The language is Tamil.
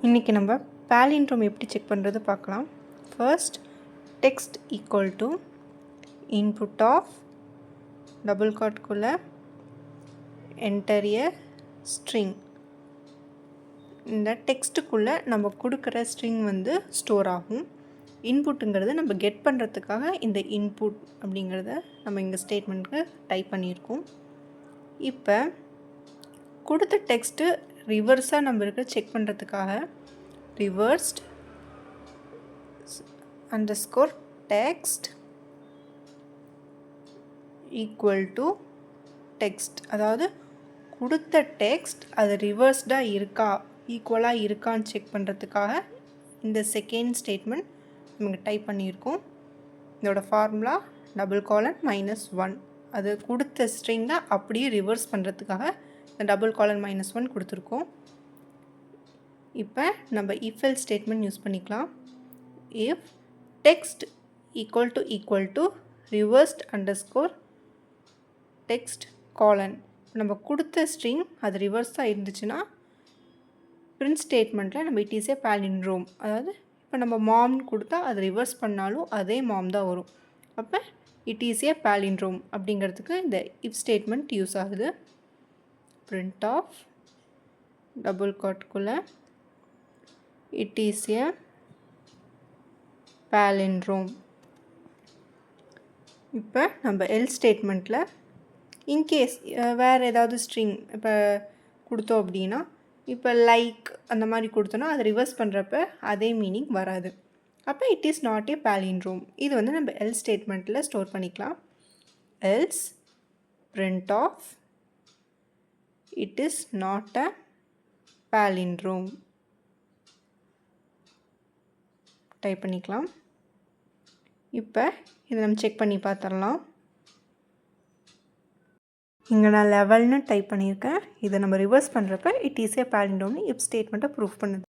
இன்றைக்கி நம்ம palindrome எப்படி செக் பண்ணுறது பார்க்கலாம். First text equal to input of double quoteக்குள்ளே enter a string. இந்த டெக்ஸ்ட்டுக்குள்ளே நம்ம கொடுக்குற ஸ்ட்ரிங் வந்து ஸ்டோர் ஆகும். இன்புட்டுங்கிறது நம்ம கெட் பண்ணுறதுக்காக இந்த இன்புட் அப்படிங்கிறத நம்ம இங்கே ஸ்டேட்மெண்ட்டுக்கு டைப் பண்ணியிருக்கோம். இப்போ கொடுத்த டெக்ஸ்ட்டு ரிவர்ஸாக நம்மளுக்கு செக் பண்ணுறதுக்காக reversed underscore text equal to text, அதாவது கொடுத்த டெக்ஸ்ட் அது ரிவர்ஸ்டாக இருக்கா ஈக்குவலாக இருக்கான்னு செக் பண்ணுறதுக்காக இந்த செகண்ட் ஸ்டேட்மெண்ட் நமக்கு டைப் பண்ணியிருக்கோம். இதோட ஃபார்முலா :-1 அது கொடுத்த ஸ்ட்ரிங்கை அப்படியே ரிவர்ஸ் பண்ணுறதுக்காக இந்த :-1 கொடுத்துருக்கோம். இப்போ நம்ம if else ஸ்டேட்மெண்ட் யூஸ் பண்ணிக்கலாம். if text equal to reversed underscore text colon, நம்ம கொடுத்த ஸ்ட்ரிங் அது ரிவர்ஸாக இருந்துச்சுன்னா பிரிண்ட் ஸ்டேட்மெண்ட்டில் நம்ம இட் இஸ் ஏ palindrome, அதாவது இப்போ நம்ம மாம்னு கொடுத்தா அது ரிவர்ஸ் பண்ணாலும் அதே மாம் தான் வரும். அப்போ இட் இஸ் ஏ palindrome அப்படிங்கிறதுக்கு இந்த இஃப் ஸ்டேட்மெண்ட் யூஸ் ஆகுது. print of டபுள் கோட்குள்ளே இட் இஸ் ஏ palindrome. இப்போ நம்ம எல் ஸ்டேட்மெண்ட்டில் இன்கேஸ் வேறு ஏதாவது ஸ்ட்ரிங் இப்போ கொடுத்தோம் அப்படின்னா, இப்போ லைக் அந்த மாதிரி கொடுத்தோன்னா அது ரிவர்ஸ் பண்ணுறப்ப அதே மீனிங் வராது. அப்போ it is not a palindrome. இது வந்து நம்ம எல் ஸ்டேட்மெண்ட்டில் ஸ்டோர் பண்ணிக்கலாம். Else print of it is not a palindrome type பண்ணிக்கலாம். இப்போ இதை நம்ம செக் பண்ணி பார்த்துடலாம். இங்கே நான் லெவல்னு டைப் பண்ணியிருக்கேன். இதை நம்ம ரிவர்ஸ் பண்ணுறப்ப it is a palindrome if ஸ்டேட்மெண்ட்டை ப்ரூஃப் பண்ணுது.